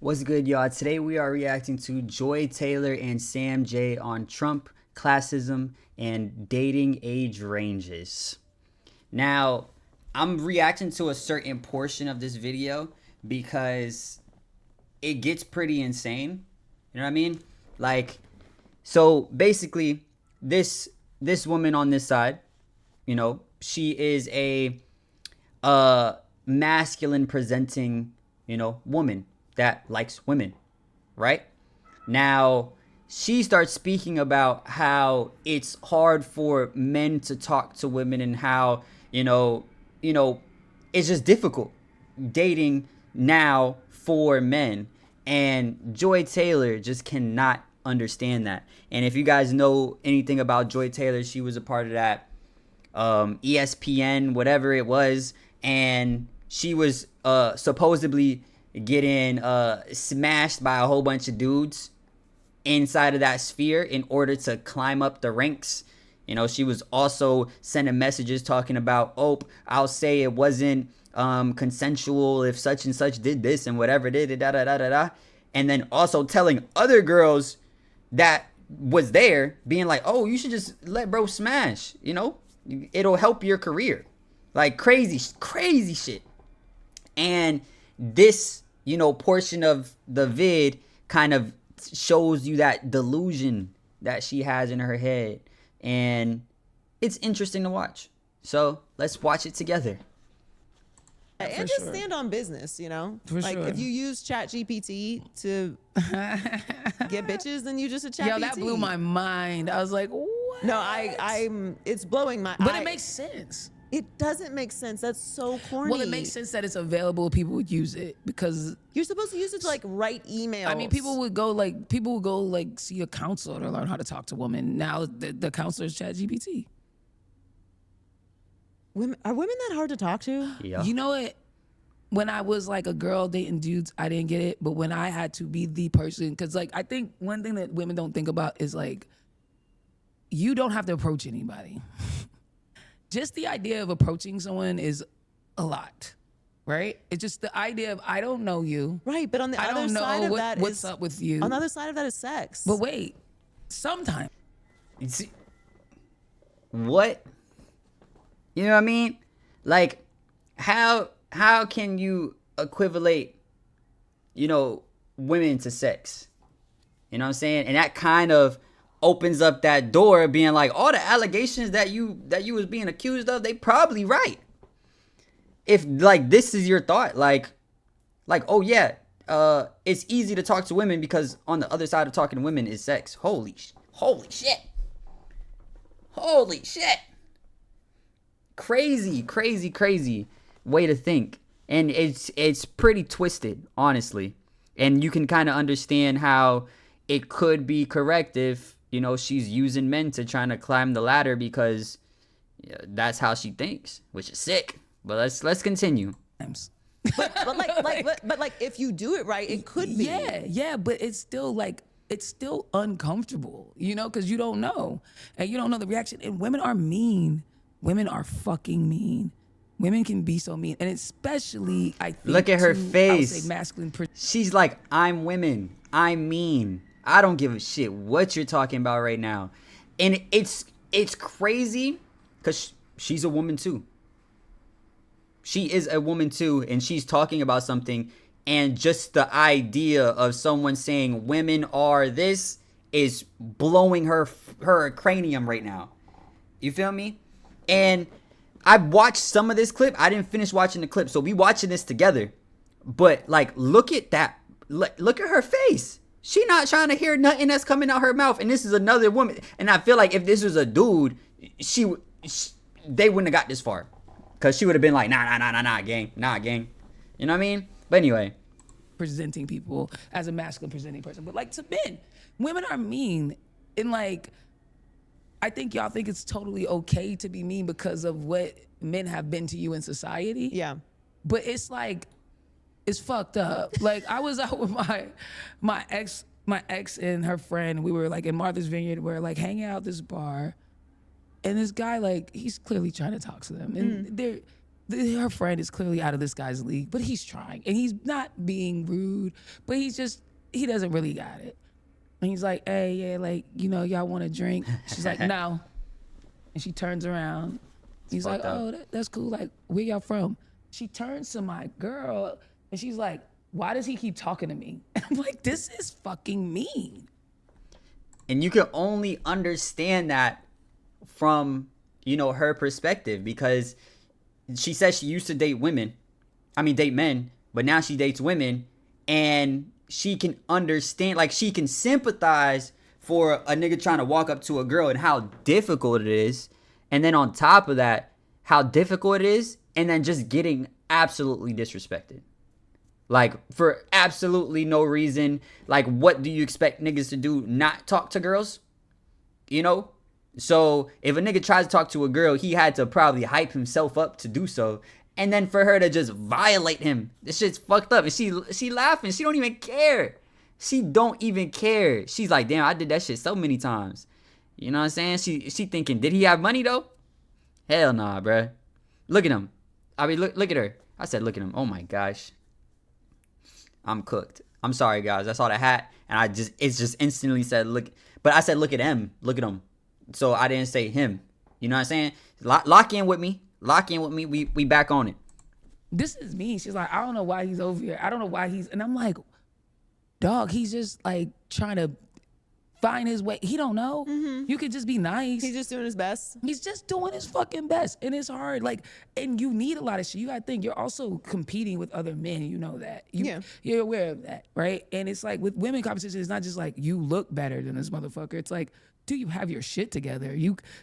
What's good, y'all? Today we are reacting to Joy Taylor and Sam J on Trump, classism, and dating age ranges. Now, I'm reacting to a certain portion of this video because it gets pretty insane. You know what I mean? Like, so basically, this woman on this side, she is a masculine presenting, woman that likes women, right? Now, she starts speaking about how it's hard for men to talk to women and how, it's just difficult dating now for men. And Joy Taylor just cannot understand that. And if you guys know anything about Joy Taylor, she was a part of that ESPN, whatever it was, and she was supposedly getting smashed by a whole bunch of dudes inside of that sphere in order to climb up the ranks. She was also sending messages talking about, I'll say it wasn't consensual if such and such did this and whatever did da da da da da, and then also telling other girls that was there, being like, oh, you should just let bro smash, it'll help your career. Like crazy shit. And this, portion of the vid kind of shows you that delusion that she has in her head. And it's interesting to watch. So let's watch it together. And just stand on business, if you use Chat GPT to get bitches, then you just a Chat Yo, that blew my mind. I was like, what? No, it's blowing my. But it makes sense. It doesn't make sense. That's so corny. Well, it makes sense that it's available. People would use it because you're supposed to use it to write emails. I mean, people would go see a counselor to learn how to talk to women. Now the counselor is Chat GPT. Are women that hard to talk to? Yeah. You know what? When I was like a girl dating dudes, I didn't get it. But when I had to be the person, because I think one thing that women don't think about is you don't have to approach anybody. Just the idea of approaching someone is a lot, right? It's just the idea of, I don't know you. Right, but on the other side of that what's up with you. On the other side of that is sex. But wait, sometimes. See, what? You know what I mean? Like, how can you equivalate, women to sex? You know what I'm saying? And that kind of opens up that door, being like, all the allegations that you was being accused of, they probably right. If this is your thought, oh yeah, it's easy to talk to women because on the other side of talking to women is sex. Holy shit. Crazy way to think. And it's pretty twisted, honestly. And you can kind of understand how it could be corrective. She's using men to try to climb the ladder because that's how she thinks, which is sick. But let's continue. But if you do it right, it could be. Yeah, but it's still uncomfortable, because you don't know. And you don't know the reaction. And women are mean. Women are fucking mean. Women can be so mean. And especially, I think, look at her face. I would say masculine. She's like, I'm women. I'm mean. I don't give a shit what you're talking about right now. And it's crazy because she's a woman too. She is a woman too, and she's talking about something, and just the idea of someone saying women are this is blowing her cranium right now. You feel me? And I watched some of this clip. I didn't finish watching the clip, so we watching this together. But look at that. Look at her face. She not trying to hear nothing that's coming out her mouth, and this is another woman. And I feel like if this was a dude, they wouldn't have got this far, cause she would have been like, nah, gang. You know what I mean? But anyway, presenting people as a masculine presenting person, but to men, women are mean, and I think y'all think it's totally okay to be mean because of what men have been to you in society. Yeah, but it's it's fucked up. I was out with my ex and her friend. We were in Martha's Vineyard. We're hanging out at this bar, and this guy he's clearly trying to talk to them, and her friend is clearly out of this guy's league, but he's trying. And he's not being rude, but he doesn't really got it. And he's like, hey, yeah, like, y'all want a drink? She's like, no. And she turns around. He's like, oh, that's cool. Like, where y'all from? She turns to my girl and she's like, why does he keep talking to me? I'm like, this is fucking mean. And you can only understand that from, her perspective, because she says she used to date men, but now she dates women, and she can understand, like, she can sympathize for a nigga trying to walk up to a girl and how difficult it is. And then on top of that, how difficult it is, and then just getting absolutely disrespected. Like, for absolutely no reason. Like, what do you expect niggas to do? Not talk to girls? So, if a nigga tries to talk to a girl, he had to probably hype himself up to do so. And then for her to just violate him, this shit's fucked up. And she laughing. She don't even care. She don't even care. She's like, damn, I did that shit so many times. You know what I'm saying? She thinking, did he have money though? Hell nah, bruh. Look at him. I mean, look at her. I said, look at him. Oh my gosh. I'm cooked. I'm sorry, guys. I saw the hat and it just instantly said, look. But I said, look at him. Look at him. So I didn't say him. You know what I'm saying? Lock in with me. Lock in with me. We back on it. This is me. She's like, I don't know why he's over here. I don't know why and I'm like, dog, he's just like trying to find his way. He don't know. Mm-hmm. You could just be nice. He's just doing his best. He's just doing his fucking best. And it's hard. Like, and you need a lot of shit. You gotta think, you're also competing with other men. You know that. You're aware of that, right? And it's like with women competition, it's not just like you look better than this motherfucker. It's like, do you have your shit together?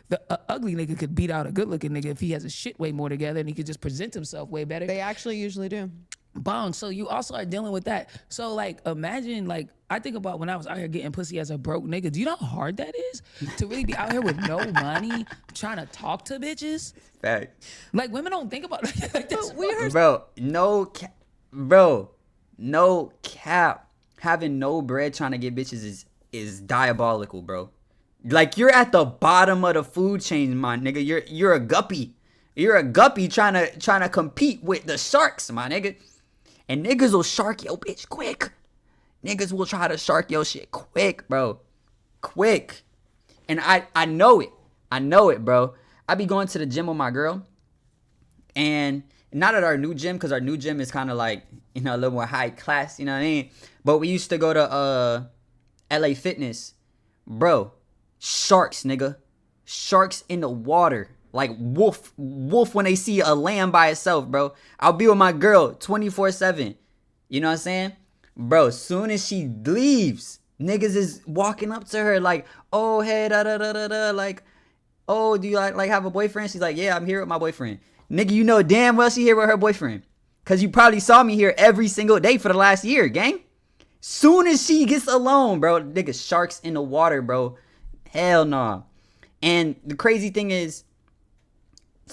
The ugly nigga could beat out a good looking nigga if he has his shit way more together and he could just present himself way better. They actually usually do. Bong. So you also are dealing with that. So like, imagine, like, I think about when I was out here getting pussy as a broke nigga. Do you know how hard that is to really be out here with no money trying to talk to bitches? Fact. Like, women don't think about it like this. Bro, no cap. Having no bread trying to get bitches is diabolical, bro. Like, you're at the bottom of the food chain, my nigga. You're a guppy. You're a guppy trying to compete with the sharks, my nigga. And niggas will shark your bitch quick. Niggas will try to shark your shit quick, bro. Quick. And I know it. I know it, bro. I be going to the gym with my girl. And not at our new gym, because our new gym is kind of like, a little more high class, you know what I mean? But we used to go to LA Fitness. Bro, sharks, nigga. Sharks in the water. Like wolf when they see a lamb by itself, bro. I'll be with my girl 24/7. You know what I'm saying? Bro, soon as she leaves, niggas is walking up to her like, oh, hey, da-da-da-da-da. Like, oh, do you like have a boyfriend? She's like, yeah, I'm here with my boyfriend. Nigga, you know damn well she here with her boyfriend. Because you probably saw me here every single day for the last year, gang. Soon as she gets alone, bro, nigga, sharks in the water, bro. Hell no. And the crazy thing is,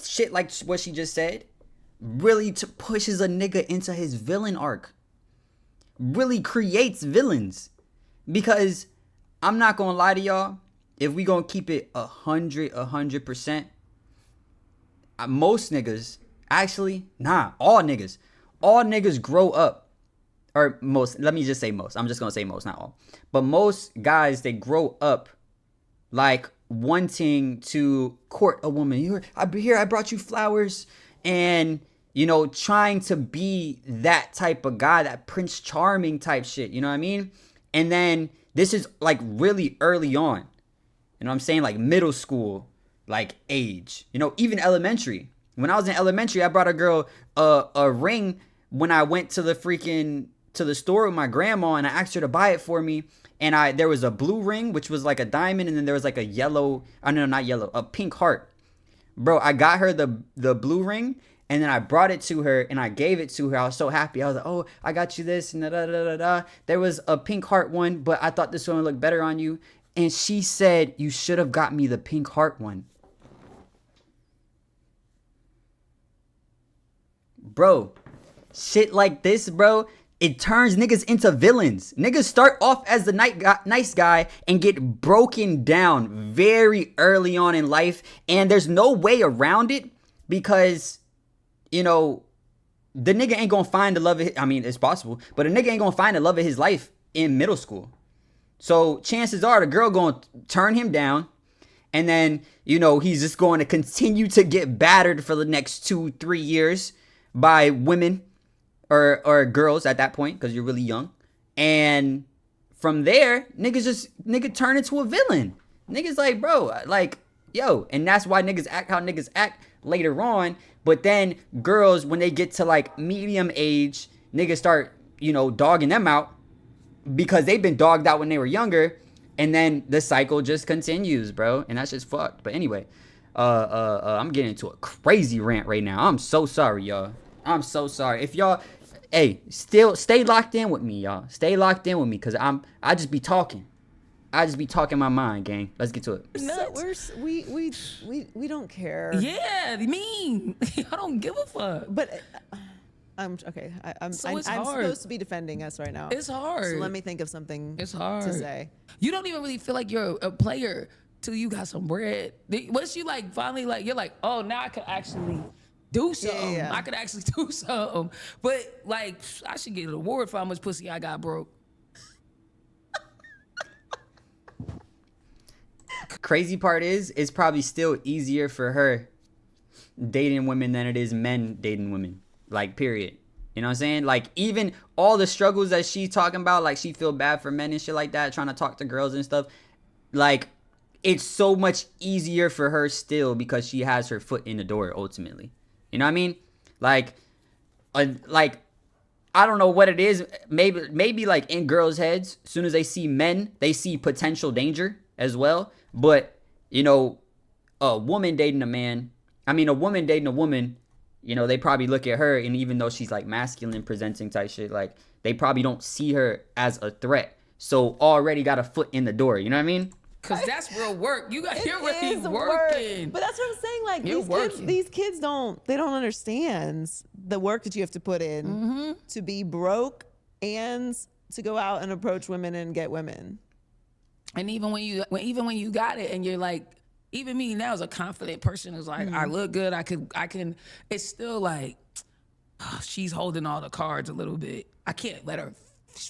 shit like what she just said really pushes a nigga into his villain arc. Really creates villains. Because I'm not gonna lie to y'all, if we gonna keep it 100%, most niggas, actually, all niggas grow up. Or most, let me just say most. I'm just gonna say most, not all. But most guys, they grow up like wanting to court a woman. I brought you flowers, and trying to be that type of guy, that Prince Charming type shit, you know what I mean? And then this is like really early on, you know what I'm saying? Like middle school, like age, even elementary. When I was in elementary, I brought a girl a ring when I went to the store with my grandma, and I asked her to buy it for me. And there was a blue ring, which was like a diamond, and then there was like a yellow, not yellow, a pink heart. Bro, I got her the blue ring, and then I brought it to her, and I gave it to her. I was so happy. I was like, oh, I got you this, and da-da-da-da-da. There was a pink heart one, but I thought this one would look better on you. And she said, you should have got me the pink heart one. Bro, shit like this, bro, it turns niggas into villains. Niggas start off as the nice guy and get broken down very early on in life. And there's no way around it, because you know, the nigga ain't gonna find the love of his, I mean, it's possible, but a nigga ain't gonna find the love of his life in middle school. So chances are the girl gonna turn him down, and then, you know, he's just going to continue to get battered for the next 2-3 years by women or girls at that point, because you're really young. And from there, nigga turn into a villain. Niggas like, bro, like, yo, and that's why niggas act how niggas act later on. But then girls, when they get to like medium age, niggas start, you know, dogging them out because they've been dogged out when they were younger. And then the cycle just continues, bro. And that's just fucked. But anyway, I'm getting into a crazy rant right now. I'm so sorry, y'all. I'm so sorry. If y'all, hey, still stay locked in with me, y'all. Stay locked in with me, cause I just be talking. I just be talking my mind, gang. Let's get to it. No, we don't care. Yeah, me. I don't give a fuck. But I'm okay. I'm supposed to be defending us right now. It's hard. So let me think of something. It's hard to say. You don't even really feel like you're a player till you got some bread. Once you like finally like you're like, oh, now I can actually do something. Yeah. I could actually do something. But like, I should get an award for how much pussy I got broke. Crazy part is, it's probably still easier for her dating women than it is men dating women. Like, period. You know what I'm saying? Like, even all the struggles that she's talking about, like, she feel bad for men and shit like that, trying to talk to girls and stuff. Like, it's so much easier for her still because she has her foot in the door ultimately. You know what I mean? Like, I don't know what it is. Maybe like in girls' heads, as soon as they see men, they see potential danger as well. But, you know, a woman dating a woman, you know, they probably look at her, and even though she's like masculine presenting type shit, like they probably don't see her as a threat. So already got a foot in the door. You know what I mean? Cause that's real work. You're really working. Work. But that's what I'm saying. Like these kids don't understand the work that you have to put in to be broke and to go out and approach women and get women. And even when you got it, and you're like, even me now as a confident person is like, I look good. I can. It's still like, she's holding all the cards a little bit. I can't let her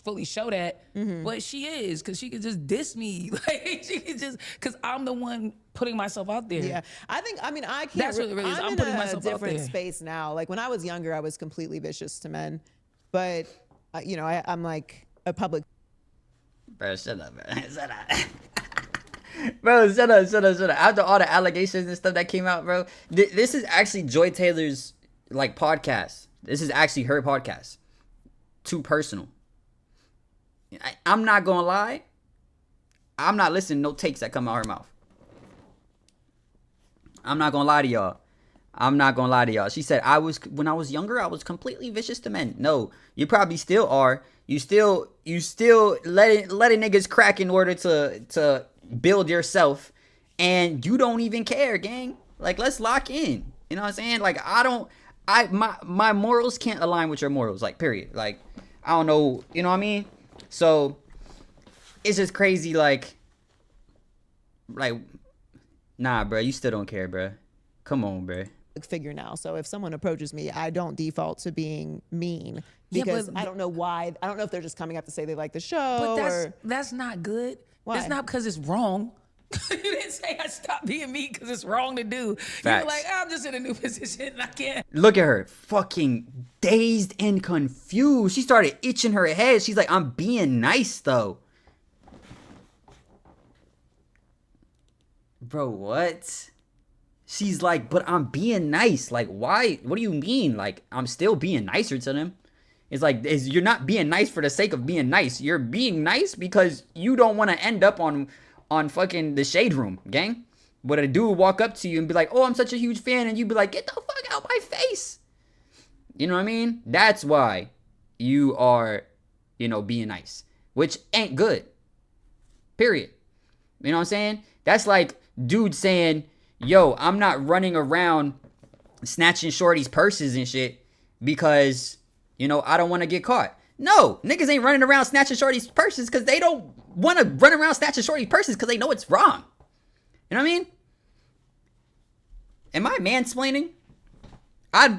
fully show that, but she is, because she could just diss me. Like, she could just, because I'm the one putting myself out there. Yeah, I can't. That's what it really is. I'm putting myself out there. I'm in a different space now. Like when I was younger, I was completely vicious to men, but you know, I'm like a public. Bro, shut up, man. Shut up. Bro, shut up. After all the allegations and stuff that came out, bro, this is actually Joy Taylor's like podcast. This is actually her podcast. Too personal. I'm not gonna lie. I'm not listening to no takes that come out her mouth. I'm not gonna lie to y'all. She said, when I was younger, I was completely vicious to men. No, you probably still are. You still letting niggas crack in order to build yourself, and you don't even care, gang. Like, let's lock in. You know what I'm saying? Like, my morals can't align with your morals, like, period. Like, I don't know, you know what I mean? So it's just crazy, like, nah, bro, you still don't care, bro. Come on, bro. Figure now. So if someone approaches me, I don't default to being mean because I don't know why. I don't know if they're just coming up to say they like the show. But that's not good. Why? It's not because it's wrong. You didn't say I stopped being mean because it's wrong to do. Facts. You're like, I'm just in a new position and I can't. Look at her, fucking dazed and confused. She started itching her head. She's like, I'm being nice though. Bro, what? She's like, but I'm being nice. Like, why? What do you mean? Like, I'm still being nicer to them. It's like, you're not being nice for the sake of being nice. You're being nice because you don't want to end up on fucking the shade room, gang. But a dude walk up to you and be like, oh, I'm such a huge fan. And you be like, get the fuck out my face. You know what I mean? That's why you are, being nice. Which ain't good. Period. You know what I'm saying? That's like dude saying, yo, I'm not running around snatching shorties' purses and shit because, I don't want to get caught. No, niggas ain't running around snatching shorties' purses because they don't want to run around snatching shorties' purses because they know it's wrong. You know what I mean? Am I mansplaining?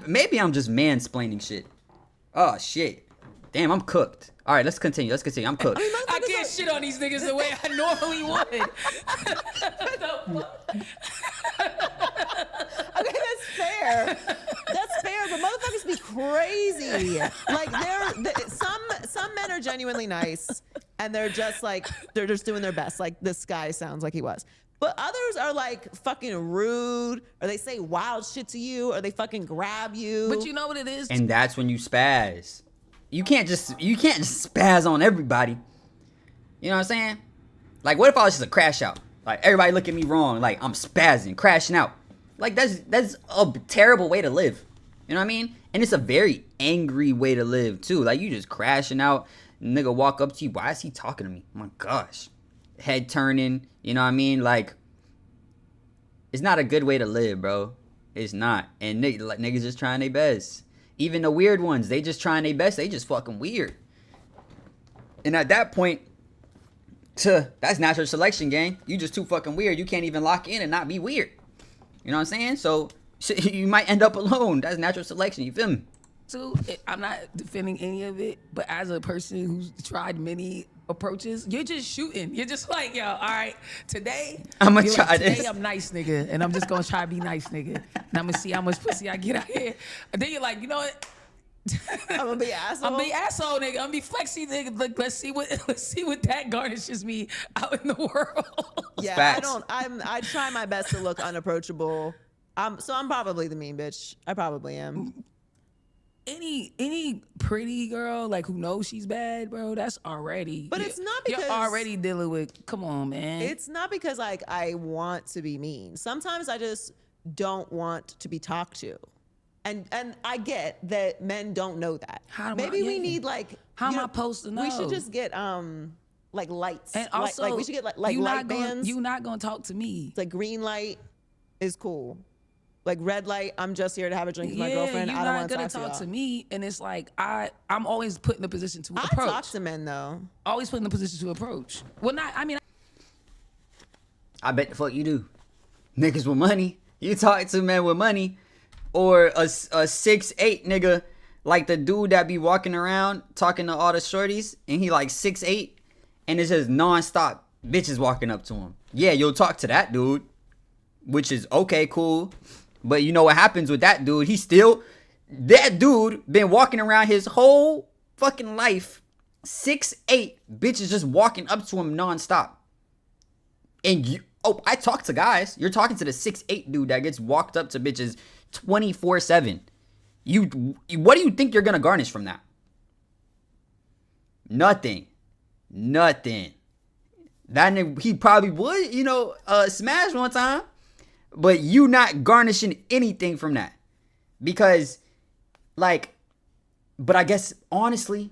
Maybe I'm just mansplaining shit. Oh shit. Damn, I'm cooked. All right, let's continue. I'm cooked. I can't shit on these niggas the way I normally would. Okay, that's fair. That's fair, but motherfuckers be crazy. Like some men are genuinely nice, and they're just doing their best. Like this guy sounds like he was. But others are like fucking rude, or they say wild shit to you, or they fucking grab you. But you know what it is? And that's when you spaz. You can't just spaz on everybody. You know what I'm saying? Like, what if I was just a crash out? Like, everybody look at me wrong. Like, I'm spazzing, crashing out. Like, that's a terrible way to live. You know what I mean? And it's a very angry way to live, too. Like, you just crashing out. Nigga walk up to you. Why is he talking to me? Oh my gosh. Head turning. You know what I mean? Like, it's not a good way to live, bro. It's not. And niggas just trying their best. Even the weird ones, they just trying their best. They just fucking weird. And at that point, that's natural selection, gang. You just too fucking weird. You can't even lock in and not be weird. You know what I'm saying? So you might end up alone. That's natural selection. You feel me? So I'm not defending any of it, but as a person who's tried many approaches, you're just shooting. You're just like, yo, all right, today I'm gonna try this. Today I'm nice, nigga, and I'm just gonna try to be nice, nigga, and I'm gonna see how much pussy I get out here. And then you're like, you know what? I'm gonna be asshole. I'm gonna be asshole, nigga. I'm gonna be flexy, nigga. Like, let's see what that garnishes me out in the world. Yeah, Facts. I try my best to look unapproachable. So I'm probably the mean bitch. I probably am. Any pretty girl like who knows she's bad, bro, that's already. But it's not because you're already dealing with. Come on, man. It's not because like I want to be mean. Sometimes I just don't want to be talked to, and I get that men don't know that. Maybe we need like. How am I supposed to know? We should just get like lights, and also like we should get like light bands. You're not gonna talk to me. It's like green light is cool. Like red light, I'm just here to have a drink with my girlfriend. I don't want to talk to You're not gonna talk to me, and it's like I'm always put in a position to approach. I talk to men though. Always put in a position to approach. Well, not. I mean, I bet the fuck you do. Niggas with money. You talk to men with money, or a 6'8" nigga like the dude that be walking around talking to all the shorties, and he like 6'8", and it's just nonstop bitches walking up to him. Yeah, you'll talk to that dude, which is okay, cool. But you know what happens with that dude? That dude been walking around his whole fucking life, 6'8", bitches just walking up to him nonstop. And I talk to guys. You're talking to the 6'8" dude that gets walked up to bitches 24/7. What do you think you're gonna garnish from that? Nothing. That nigga, he probably would, smash one time. But you not garnishing anything from that. Because, but I guess, honestly,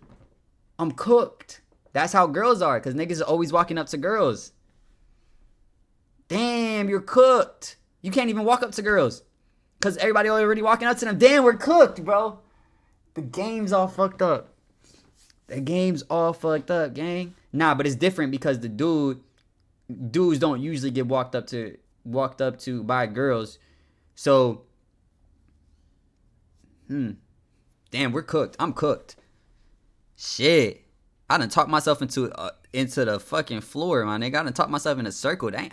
I'm cooked. That's how girls are. Because niggas are always walking up to girls. Damn, you're cooked. You can't even walk up to girls. Because everybody already walking up to them. Damn, we're cooked, bro. The game's all fucked up. Gang. Nah, but it's different because the dudes don't usually get walked up to by girls. So damn, we're cooked. I'm cooked. Shit, I done talked myself into the fucking floor, my nigga. I done talked myself in a circle. Dang,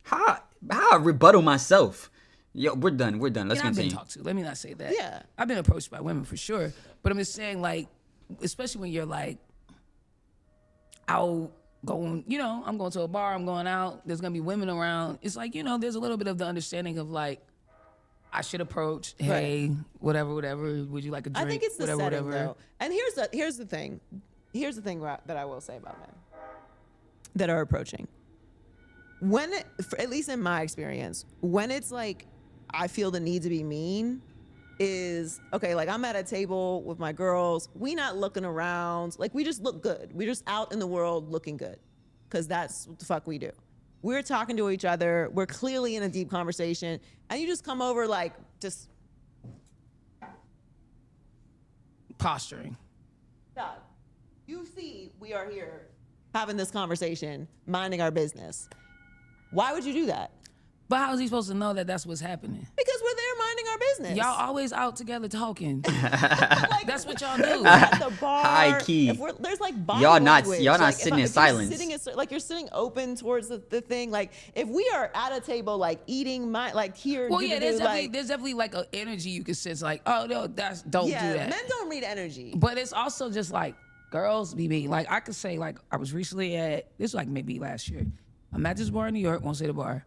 how I rebuttal myself? Yo, we're done. Let's continue. I've been talked to. Let me not say that. Yeah, I've been approached by women for sure, but I'm just saying, like, especially when you're like out going, I'm going to a bar, I'm going out, there's gonna be women around. It's like, there's a little bit of the understanding of like, I should approach, hey, right. whatever, would you like a drink? I think it's the whatever, setting, though. And here's the thing that I will say about men that are approaching. At least in my experience, when it's like, I feel the need to be mean, is okay, like I'm at a table with my girls, we not looking around, like we just look good, we're just out in the world looking good, because that's what the fuck we do. We're talking to each other, we're clearly in a deep conversation, and you just come over like just posturing. God, you see we are here having this conversation, minding our business. Why would you do that? But how is he supposed to know that that's what's happening? Because we're there minding our business. Y'all always out together talking. Like, That's what y'all do. at the bar. High key. There's like body Y'all not language. y'all not Like, sitting in if silence. you're sitting like you're sitting open towards the thing. Like if we are at a table like eating like here. Well, yeah, there's like, definitely like an energy you can sense. Like, oh no, don't do that. Men don't read energy. But it's also just like girls be mean. Like I could say, like I was recently this was like maybe last year. I'm at this bar in New York. Won't say the bar.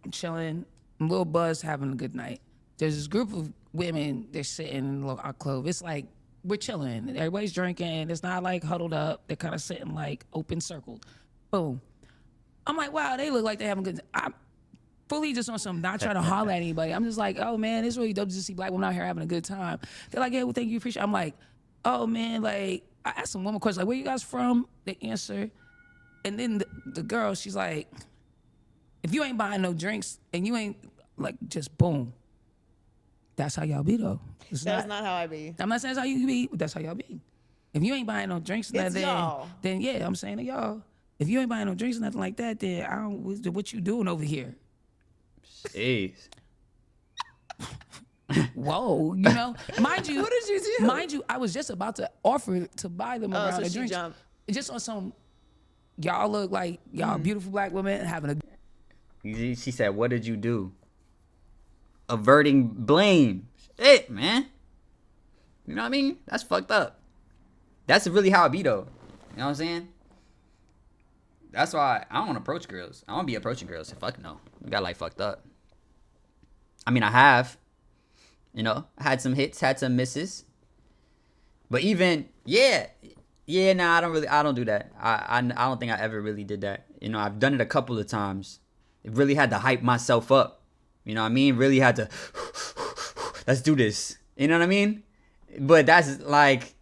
I'm chilling. I'm a little buzzed, having a good night. There's this group of women. They're sitting in our club. It's like we're chilling. Everybody's drinking. It's not like huddled up. They're kind of sitting like open circled. Boom. I'm like, wow, they look like they're having a good. I'm fully just on some, not trying to holler at anybody. I'm just like, oh man, it's really dope to see black women out here having a good time. They're like, yeah, well, thank you, appreciate it. I'm like, oh man, like I asked some woman questions like, where you guys from? They answer, and then the girl, she's like, if you ain't buying no drinks and you ain't like, just boom. That's how y'all be though. That's not how I be. I'm not saying that's how you be, but that's how y'all be. If you ain't buying no drinks, then yeah, I'm saying to y'all, if you ain't buying no drinks or nothing like that, then I don't. What you doing over here? Jeez. Whoa, you know, mind you. What did you do? Mind you, I was just about to offer to buy them a round of drinks. Jumped. Just on some, y'all look like y'all beautiful black women having a. She said, "What did you do?" Averting blame. Shit, man. You know what I mean? That's fucked up. That's really how it be though. You know what I'm saying? That's why I don't want to approach girls. I don't be approaching girls. Fuck no. We got like fucked up. I mean, I have. You know, I had some hits, had some misses. But even, nah, I don't do that. I don't think I ever really did that. You know, I've done it a couple of times. It really had to hype myself up. You know what I mean? Really had to, let's do this. You know what I mean? But that's like,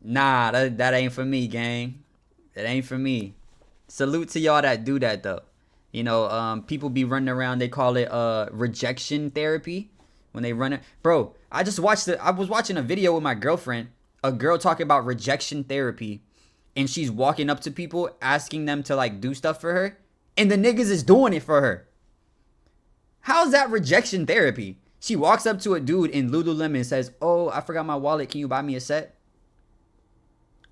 nah, that ain't for me, gang. That ain't for me. Salute to y'all that do that though. You know, people be running around, they call it rejection therapy. When they run it, bro, I was watching a video with my girlfriend, a girl talking about rejection therapy, and she's walking up to people asking them to like do stuff for her, and the niggas is doing it for her. How's that rejection therapy? She walks up to a dude in Lululemon and says, "Oh, I forgot my wallet. Can you buy me a set?"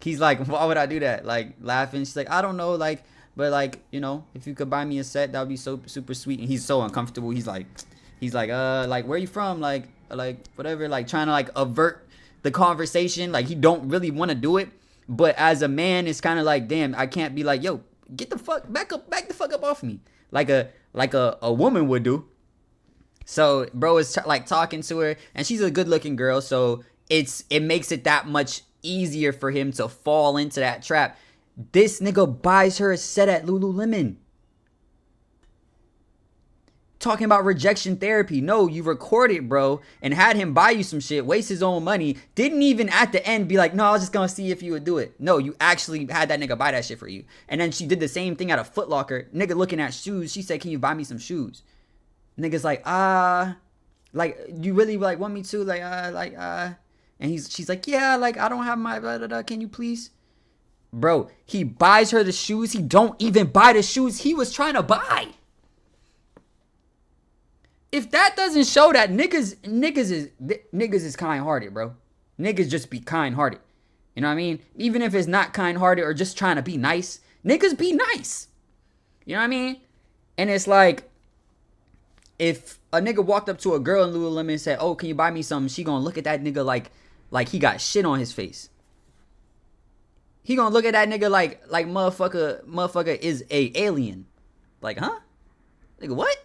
He's like, "Why would I do that?" Like laughing. She's like, "I don't know, like, but like, you know, if you could buy me a set, that would be so super sweet." And he's so uncomfortable. He's like, where you from? Like whatever, like trying to like avert the conversation. Like he don't really want to do it. But as a man, it's kind of like, damn, I can't be like, yo, get the fuck back the fuck up off me. Like a woman would do. So bro is like talking to her, and she's a good looking girl. So it makes it that much easier for him to fall into that trap. This nigga buys her a set at Lululemon. Talking about rejection therapy. No, you recorded, bro, and had him buy you some shit, waste his own money. Didn't even at the end be like, no, I was just gonna see if you would do it. No, you actually had that nigga buy that shit for you. And then she did the same thing at a Foot Locker. Nigga looking at shoes. She said, can you buy me some shoes? Nigga's like, like, you really like want me to? And she's like, yeah, like, I don't have my blah, blah, blah. Can you please? Bro, he buys her the shoes. He don't even buy the shoes he was trying to buy. If that doesn't show that niggas is kind-hearted, bro. Niggas just be kind-hearted. You know what I mean? Even if it's not kind-hearted or just trying to be nice, niggas be nice. You know what I mean? And it's like, if a nigga walked up to a girl in Lululemon and said, oh, can you buy me something? She gonna look at that nigga like he got shit on his face. He gonna look at that nigga like motherfucker is a alien. Like, huh? Nigga, what?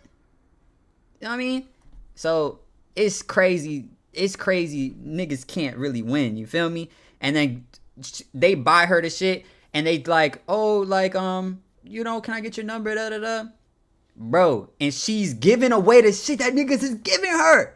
You know what I mean? So it's crazy. It's crazy. Niggas can't really win. You feel me? And then they buy her the shit, and they like, oh, like, you know, can I get your number? Da da da. Bro, and she's giving away the shit that niggas is giving her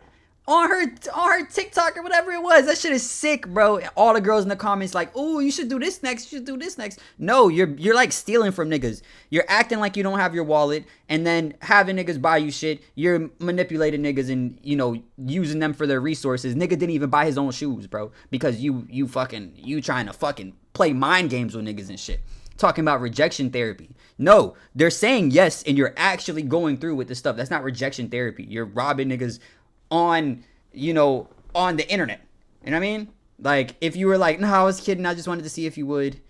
on her TikTok or whatever it was. That shit is sick, bro. All the girls in the comments like, "Oh, you should do this next. You should do this next." No, you're like stealing from niggas. You're acting like you don't have your wallet, and then having niggas buy you shit. You're manipulating niggas and, you know, using them for their resources. Nigga didn't even buy his own shoes, bro, because you trying to fucking play mind games with niggas and shit. Talking about rejection therapy. No, they're saying yes, and you're actually going through with this stuff. That's not rejection therapy. You're robbing niggas on on the internet. You know what I mean? Like, if you were like, no, I was kidding, I just wanted to see if you would,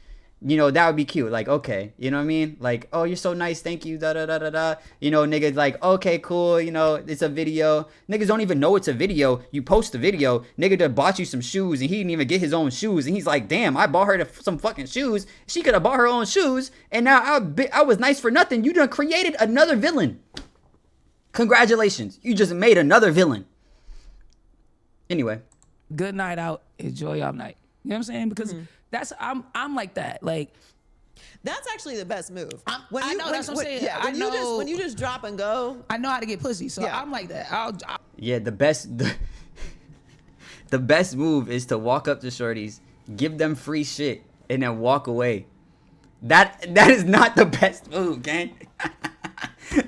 that would be cute. Like, okay, you know what I mean? Like, oh, you're so nice, thank you, da da da da da. Niggas like, okay, cool, it's a video. Niggas don't even know it's a video. You post the video, nigga that bought you some shoes, and he didn't even get his own shoes, and he's like, damn, I bought her some fucking shoes. She could have bought her own shoes, and now I was nice for nothing. You done created another villain. Congratulations, you just made another villain. Anyway. Good night out. Enjoy your night. You know what I'm saying? Because I'm like that. Like, that's actually the best move. That's what I'm saying. Yeah, when you just drop and go. I know how to get pussy, so I'm like that. Yeah, the best move is to walk up to shorties, give them free shit, and then walk away. That is not the best move, gang.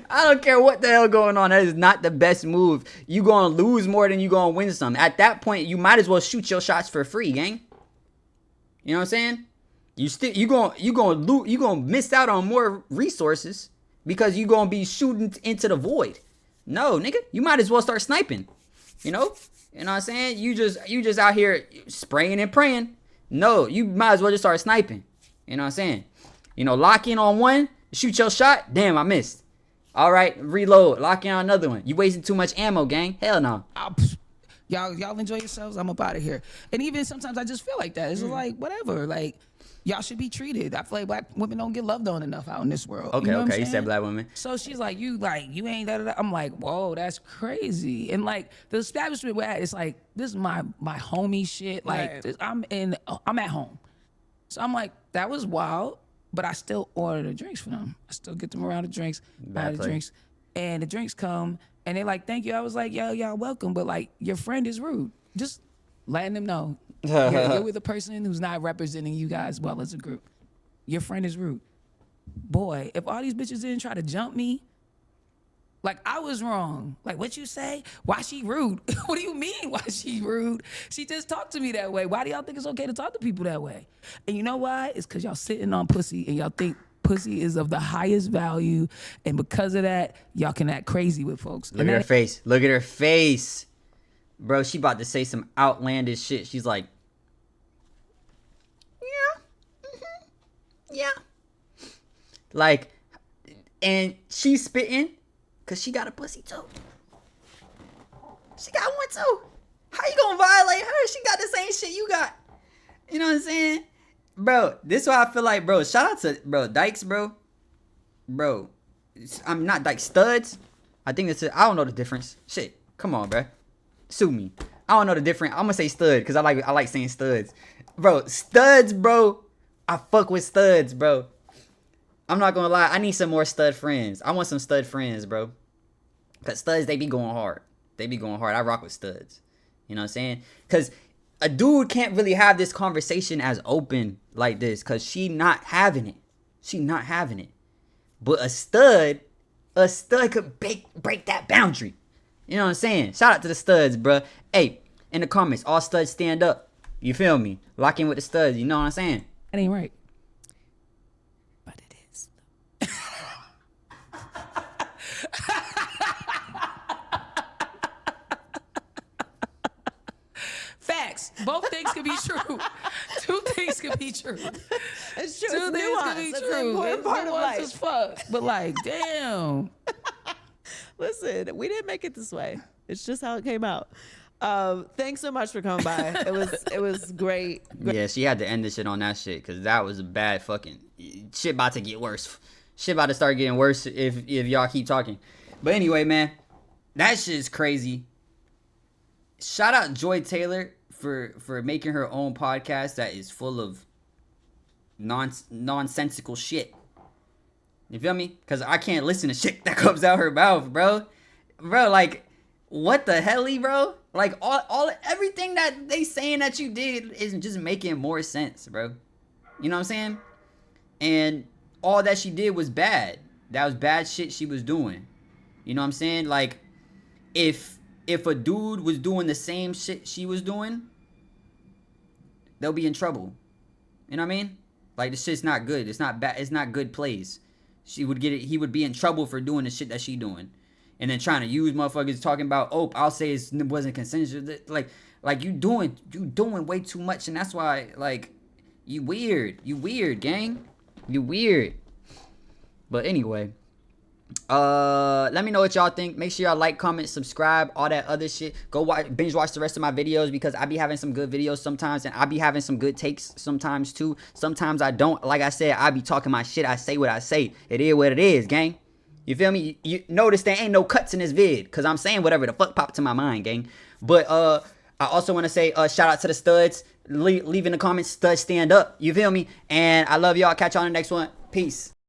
I don't care what the hell going on. That is not the best move. You gonna lose more than you gonna win some. At that point, you might as well shoot your shots for free, gang. You know what I'm saying? You gonna miss out on more resources because you gonna be shooting into the void. No, nigga, you might as well start sniping. You know what I'm saying? You just out here spraying and praying. No, you might as well just start sniping. You know what I'm saying? Lock in on one, shoot your shot. Damn, I missed. All right, reload. Lock in on another one. You wasting too much ammo, gang. Hell no. Y'all enjoy yourselves. I'm up out of here. And even sometimes I just feel like that. It's just like, whatever. Like, y'all should be treated. I feel like black women don't get loved on enough out in this world. Okay, you know okay. You said black women. So she's like, you ain't that. I'm like, whoa, that's crazy. And like the establishment we're at, it's like, this is my homie shit. Like, I'm at home. So I'm like, that was wild. But I still order the drinks for them. I still get them around the drinks, buy the drinks. And the drinks come, and they're like, thank you. I was like, yo, y'all welcome. But, like, your friend is rude. Just letting them know. You're with a person who's not representing you guys well as a group. Your friend is rude. Boy, if all these bitches didn't try to jump me, like, I was wrong. Like, what you say? Why she rude? What do you mean, why she rude? She just talked to me that way. Why do y'all think it's okay to talk to people that way? And you know why? It's because y'all sitting on pussy and y'all think pussy is of the highest value. And because of that, y'all can act crazy with folks. Look at her face. Look at her face. Bro, she about to say some outlandish shit. She's like, yeah. Mm-hmm. Yeah. Like, and she's spitting. Because she got a pussy too. She got one too. How you gonna violate her? She got the same shit you got. You know what I'm saying? Bro, this is why I feel like, bro, shout out to, bro, Dykes, bro. Bro, I'm not Dykes, Studs. I think that's it. I don't know the difference. Shit, come on, bro. Sue me. I don't know the difference. I'm gonna say Stud because I like saying Studs. Bro, Studs, bro. I fuck with Studs, bro. I'm not gonna lie, I need some more stud friends. I want some stud friends, bro. Cause studs, they be going hard. They be going hard. I rock with studs. You know what I'm saying? Cause a dude can't really have this conversation as open like this. Cause she not having it. She not having it. But a stud could break that boundary. You know what I'm saying? Shout out to the studs, bro. Hey, in the comments, all studs stand up. You feel me? Lock in with the studs. You know what I'm saying? That ain't right. Facts. Both things can be true. Two things can be true. It's true. Two things can be true. It's part of life. As fuck. But like, damn. Listen, we didn't make it this way. It's just how it came out. Thanks so much for coming by. It was great. Yeah, she had to end this shit on that shit because that was a bad fucking shit. About to get worse. Shit about to start getting worse if y'all keep talking. But anyway, man, that shit is crazy. Shout out Joy Taylor for making her own podcast that is full of nonsensical shit. You feel me? Because I can't listen to shit that comes out her mouth, bro. Bro, like, what the hell, bro? Like, everything that they saying that you did is just making more sense, bro. You know what I'm saying? And all that she did was bad. That was bad shit she was doing. You know what I'm saying? Like, if a dude was doing the same shit she was doing, they'll be in trouble. You know what I mean? Like, this shit's not good. It's not bad. It's not good plays. He would be in trouble for doing the shit that she doing. and then trying to use motherfuckers talking about, oh, I'll say it wasn't consensual. Like you doing way too much, and that's why, like, you weird, gang. You weird. But anyway, let me know what y'all think. Make sure y'all like, comment, subscribe, all that other shit. Go binge watch the rest of my videos, because I be having some good videos sometimes, and I be having some good takes sometimes too. Sometimes I don't. Like I said, I be talking my shit. I say what I say. It is what it is, gang. You feel me? You notice there ain't no cuts in this vid, because I'm saying whatever the fuck popped to my mind, gang. But I also want to say shout out to the studs. Leave in the comments, studs stand up. You feel me? And I love y'all. Catch y'all on the next one. Peace.